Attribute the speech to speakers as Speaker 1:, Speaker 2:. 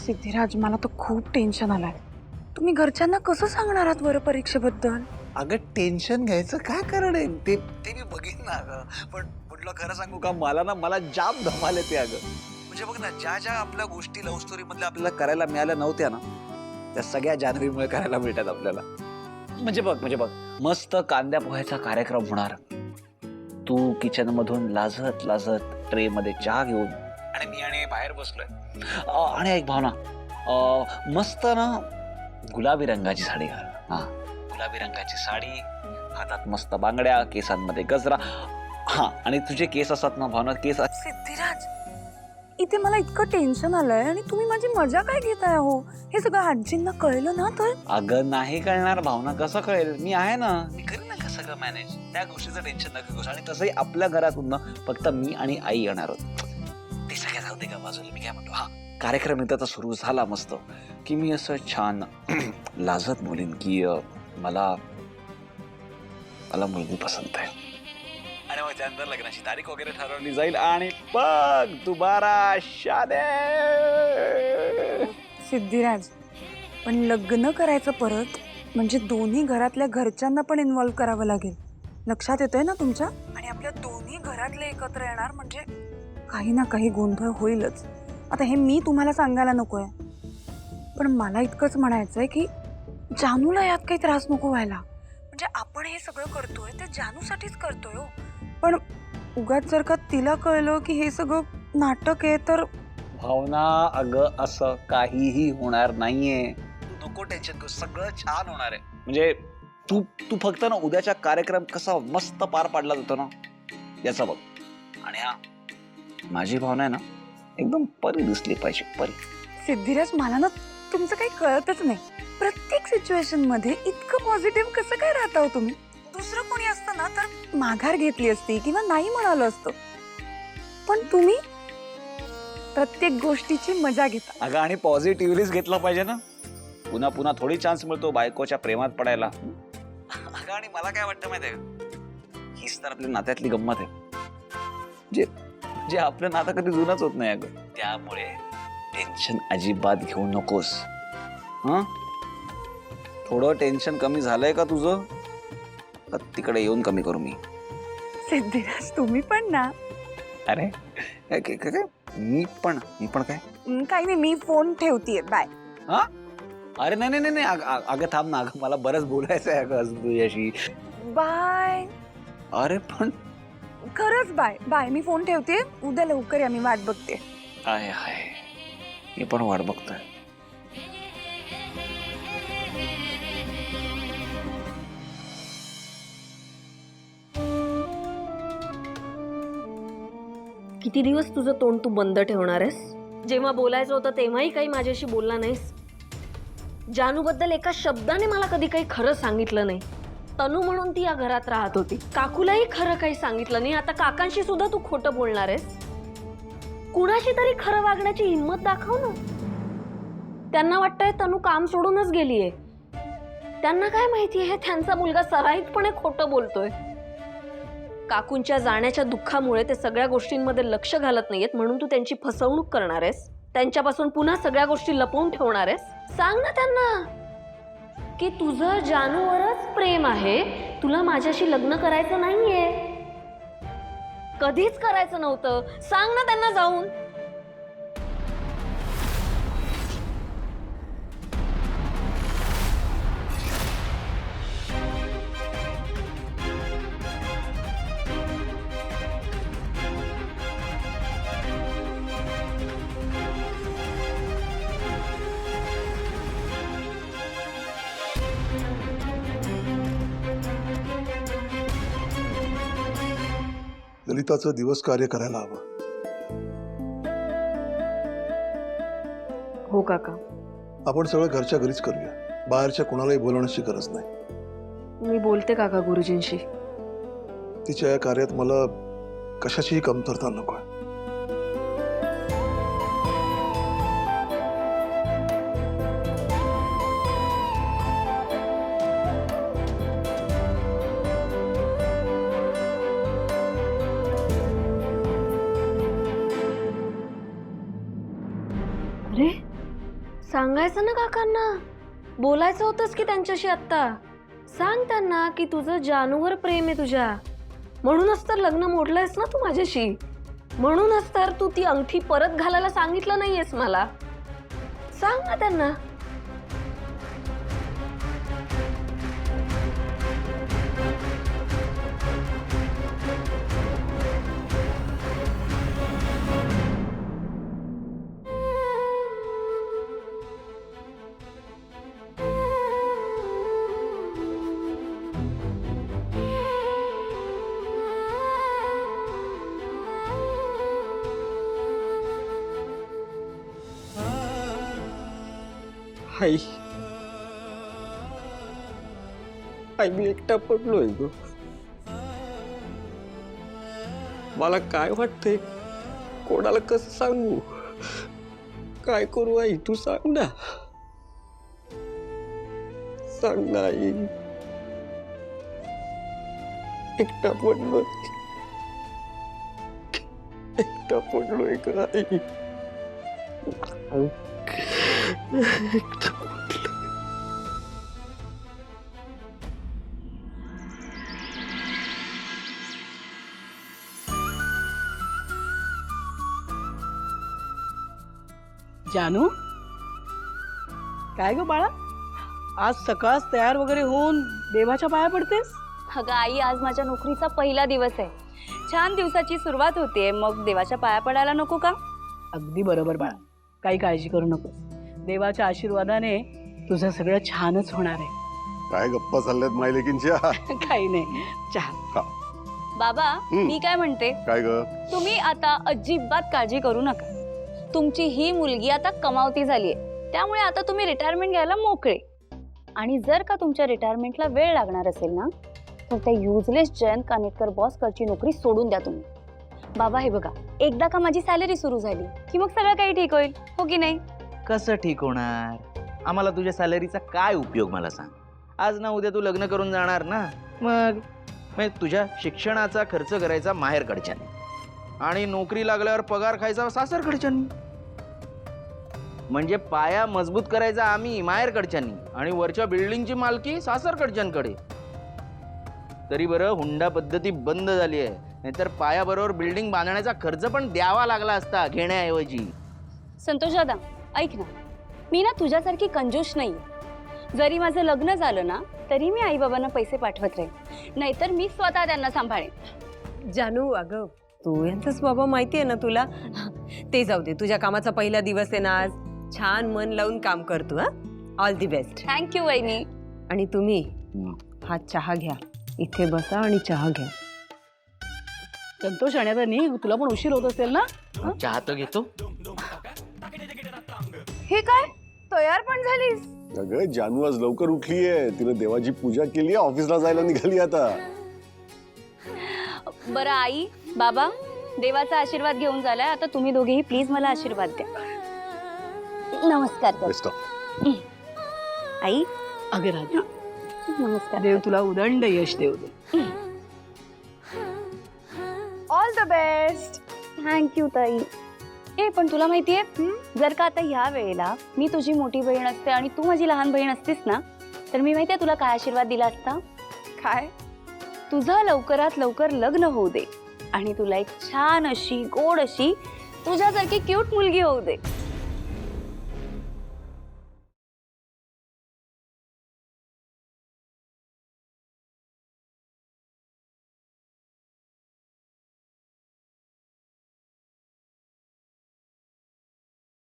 Speaker 1: सिद्धिराज, मला तर खूप टेन्शन आलंय. तुम्ही घरच्यांना कसं सांगणार आहात बरं परीक्षेबद्दल?
Speaker 2: अगं टेन्शन घ्यायचं काय कारण आहे? ते ते मी बघीन ना अगं. पण म्हटलं खरं सांगू का मला जाम धमाल येते अगं. म्हणजे बघ ना, ज्या ज्या आपल्या गोष्टी लव्ह स्टोरी मधल्या आपल्याला करायला मिळाल्या नव्हत्या ना, त्या सगळ्या जान्हवीमुळे करायला मिळतात आपल्याला. म्हणजे बघ मस्त कांद्या पोह्याचा कार्यक्रम होणार. तू किचन मधून लाजत लाजत ट्रे मध्ये चहा घेऊन आणि मी आणि बाहेर बसलोय. आणि एक भावना, मस्त ना गुलाबी रंगाची साडी घाल. हा, गुलाबी रंगाची साडी, हातात मस्त बांगड्या, केसांमध्ये गजरा. हा, आणि तुझे केस असतात ना भावना, केस
Speaker 1: सिद्धिराज, इथे मला इतकं टेन्शन आलंय आणि तुम्ही माझी मजा काय घेताय हो? हे सगळं आजींना कळलं ना तर?
Speaker 2: अगं नाही कळणार भावना, कसं कळेल? मी आहे ना, मी करेन ना का सगळं मॅनेज. त्या गोष्टीचं टेन्शन नका घेऊस. आणि तसंही आपल्या घरातून ना फक्त मी आणि आई येणार आहोत. ते सगळ्या जाऊ दे का बाजूला. मी काय म्हणतो, हा कार्यक्रम एकदा सुरू झाला मस्त की मी असं छान लाजत बोलेन की मला मुलगी पसंत आहे. आणि मग त्यानंतर लग्नाची तारीख वगैरे ठरवली जाईल आणि बघ दुबारा शादी.
Speaker 1: सिद्धिराज, पण लग्न करायचं परत म्हणजे दोन्ही घरातल्या घरच्यांना पण इन्व्हॉल्व करावं लागेल. लक्षात येतंय ना तुमच्या? आणि आपल्या दोन्ही घरातले एकत्र येणार म्हणजे काही ना काही गोंधळ होईलच. आता हे मी तुम्हाला सांगायला नकोय, पण मला इतकंच म्हणायचंय की जानूला यात काही त्रास नको व्हायला. म्हणजे आपण हे सगळं करतोय ते जानूसाठीच करतोय हो. पण उगाच जर का तिला कळलं की हे सगळं नाटक आहे तर
Speaker 2: भावना, अगं असं काहीही होणार नाहीये. तू नको टेन्शन करू, सगळं छान होणार आहे. म्हणजे तू तू फक्त ना उद्याचा कार्यक्रम कसा मस्त पार पाडला जातो ना याचा बघ. आणि हा, माझी भावना आहे ना एकदम परी दिसली पाहिजे, परी.
Speaker 1: सिद्धिराज, मला ना तुमचं काही कळतच नाही. प्रत्येक सिच्युएशन मध्ये इतकं पॉझिटिव्ह कसं काय राहता हो तुम्ही? दुसरं कोणी असतं ना तर माघार घेतली असती किंवा नाही म्हणालं असतं, पण तुम्ही प्रत्येक गोष्टीची मजा घेता.
Speaker 2: अगं आणि पॉझिटिव्हलीच घेतला पाहिजे ना. पुन्हा पुन्हा थोडी चान्स मिळतो बायकोच्या प्रेमात पडायला. अगं आणि मला काय वाटतं माहितीये का, हीच तर आपल्या नात्यातली गंमत आहे. जे जे आपलं नातं कधी जुनच होत नाही अगं. त्यामुळे टेन्शन अजिबात घेऊ नकोस. हा, थोडं टेन्शन कमी झालंय का तुझं? तिकडे येऊन कमी करू मी.
Speaker 1: सिद्धिराज, तुम्ही पण ना.
Speaker 2: अरे काय मी पण काय?
Speaker 1: काही नाही, मी फोन ठेवतीये. बाय.
Speaker 2: हा, अरे नाही अगं थांब ना. अगं मला बरंच बोलायचं आहे अगं अजून तुझ्याशी.
Speaker 1: बाय.
Speaker 2: अरे पण
Speaker 1: खरंच बाय बाय. मी फोन ठेवते. उद्या लवकर या, मी वाट बघते.
Speaker 2: आहे मी पण वाट बघतोय.
Speaker 3: किती दिवस तुझं तोंड तू बंद ठेवणार आहेस? जेव्हा बोलायचं होतं तेव्हाही काही माझ्याशी बोलला नाहीस. जानूबद्दल एका शब्दाने मला कधी काही खरं सांगितलं नाही. तनू म्हणून ती या घरात राहत होती. काकूलाही खरं काही सांगितलं नाही. आता काकांशी सुद्धा तू खोटं बोलणार आहेस? कुणाशी तरी खरं वागण्याची हिंमत दाखव ना. त्यांना वाटतंय तनू काम सोडूनच गेलीये. त्यांना काय माहितीये त्यांचा मुलगा सराईतपणे खोटं बोलतोय. काकूंच्या जाण्याच्या दुःखामुळे ते सगळ्या गोष्टींमध्ये लक्ष घालत नाहीयेत म्हणून तू त्यांची फसवणूक करणार आहेस. त्यांच्यापासून पुन्हा सगळ्या गोष्टी लपवून ठेवणार आहेस. सांग ना त्यांना की तुझं जानूवरच प्रेम आहे. तुला माझ्याशी लग्न करायचं नाहीये, कधीच करायचं नव्हतं. सांग ना त्यांना जाऊन.
Speaker 4: ललिताचं दिवस कार्य करायला हवं.
Speaker 3: हो काका,
Speaker 4: आपण सगळं घरच्या घरीच करूया. बाहेरच्या कोणालाही बोलवण्याची गरज नाही.
Speaker 3: मी बोलते काका गुरुजींशी.
Speaker 4: तिच्या या कार्यात मला कशाचीही कमतरता नको.
Speaker 3: अरे सांगायचं ना काकांना, बोलायचं होतंच की त्यांच्याशी आत्ता. सांग त्यांना की तुझं जानूवर प्रेम आहे तुझ्या, म्हणूनच तर लग्न मोडलंयस ना तू माझ्याशी. म्हणूनच तर तू ती अंगठी परत घालायला सांगितलं नाहीयेस मला. सांग ना त्यांना.
Speaker 5: आई आई मी एकटा पडलोय ग. मला काय वाटतंय, कोणाला कसं सांगू, काय करू आई, तू सांग ना. सांग ना आई. एकटा पडलोय, एकटा पडलोय ग आई. एकटा पडलोय.
Speaker 6: जानू, काय ग बाळा, आज सकाळ तयार वगैरे होऊन देवाच्या पाया पडतेस?
Speaker 7: अगं आई, आज माझ्या नोकरीचा पहिला दिवस आहे. छान दिवसाची सुरुवात होतीये, मग देवाच्या पाया पडायला नको का?
Speaker 6: अगदी बरोबर बाळा, काही काळजी करू नको. देवाच्या आशीर्वादाने तुझं सगळं छानच होणार आहे.
Speaker 4: काय गप्पा चालल्यात मायलेकींच्या?
Speaker 6: काही नाही, चहा.
Speaker 7: बाबा, मी काय म्हणते,
Speaker 4: काय ग?
Speaker 7: तुम्ही आता अजिबात काळजी करू नका. तुमची ही मुलगी आता कमावती झालीये, त्यामुळे आता तुम्ही रिटायरमेंट घ्यायला मोकळे. आणि जर का तुमच्या रिटायरमेंटला वेळ लागणार असेल ना, तर त्या युजलेस जयंत कानेटकर बॉसकडची नोकरी सोडून द्या तुम्ही. बाबा हे बघा, एकदा का माझी सॅलरी सुरू झाली की मग सगळं काही ठीक होईल, हो की नाही?
Speaker 8: कसं ठीक होणार? आम्हाला तुझ्या सॅलरीचा काय उपयोग मला सांग. आज ना उद्या तू लग्न करून जाणार ना, मग तुझ्या शिक्षणाचा खर्च करायचा माहेरकडच्याने आणि नोकरी लागल्यावर पगार खायचा सासरकडच्यानी. म्हणजे पाया मजबूत करायचा आम्ही माहेरकडच्यांनी आणि वरच्या बिल्डिंगची मालकी सासरकडच्यांकडे. तरी बरं हुंडा पद्धती बंद झाली आहे, नाहीतर पायाबरोबर बिल्डिंग बांधण्याचा खर्च पण द्यावा लागला असता घेण्याऐवजी.
Speaker 7: संतोष दादा, ऐक ना, मी ना तुझ्यासारखी कंजूस नाही. जरी माझं लग्न झालं ना, तरी मी आईबाबांना पैसे पाठवत राहील, नाहीतर मी स्वतः त्यांना सांभाळेन.
Speaker 9: जानू, अगं तू यांचा स्वभाव माहिती आहे ना तुला. ते जाऊ दे, तुझ्या कामाचा पहिला दिवस आहे ना आज. छान मन लावून काम करतो. हा, ऑल दी बेस्ट.
Speaker 7: थँक्यू वहिनी.
Speaker 9: आणि तुम्ही हा चहा घ्या, इथे बसा आणि चहा घ्या.
Speaker 6: संतोष, आणि आता निघ, तुला पण उशीर होत असेल ना.
Speaker 8: चहा तर घेतो.
Speaker 7: हे काय, तयार पण झालीस?
Speaker 4: अगं जानू आज लवकर उठलीये, तिने देवाची पूजा केली, ऑफिसला जायला निघाली आता.
Speaker 7: बरं आई, बाबा, देवाचा आशीर्वाद घेऊन झालाय, आता तुम्ही दोघेही प्लीज मला आशीर्वाद द्या. नमस्कार कर.
Speaker 4: Best of.
Speaker 7: आई,
Speaker 6: अगं राजा,
Speaker 7: नमस्कार.
Speaker 6: देव तुला उदंड यश देऊ दे.
Speaker 7: All the best. थँक्यू ताई. ए पण तुला माहितीये, जर का आता ह्या वेळेला मी तुझी मोठी बहीण असते आणि तू माझी लहान बहीण असतीस ना, तर मी माहितीये तुला काय आशीर्वाद दिला असता? काय? तुझं लवकरात लवकर लग्न होऊ दे आणि तुला एक छान अशी गोड अशी तुझ्यासारखी क्यूट मुलगी होऊ दे.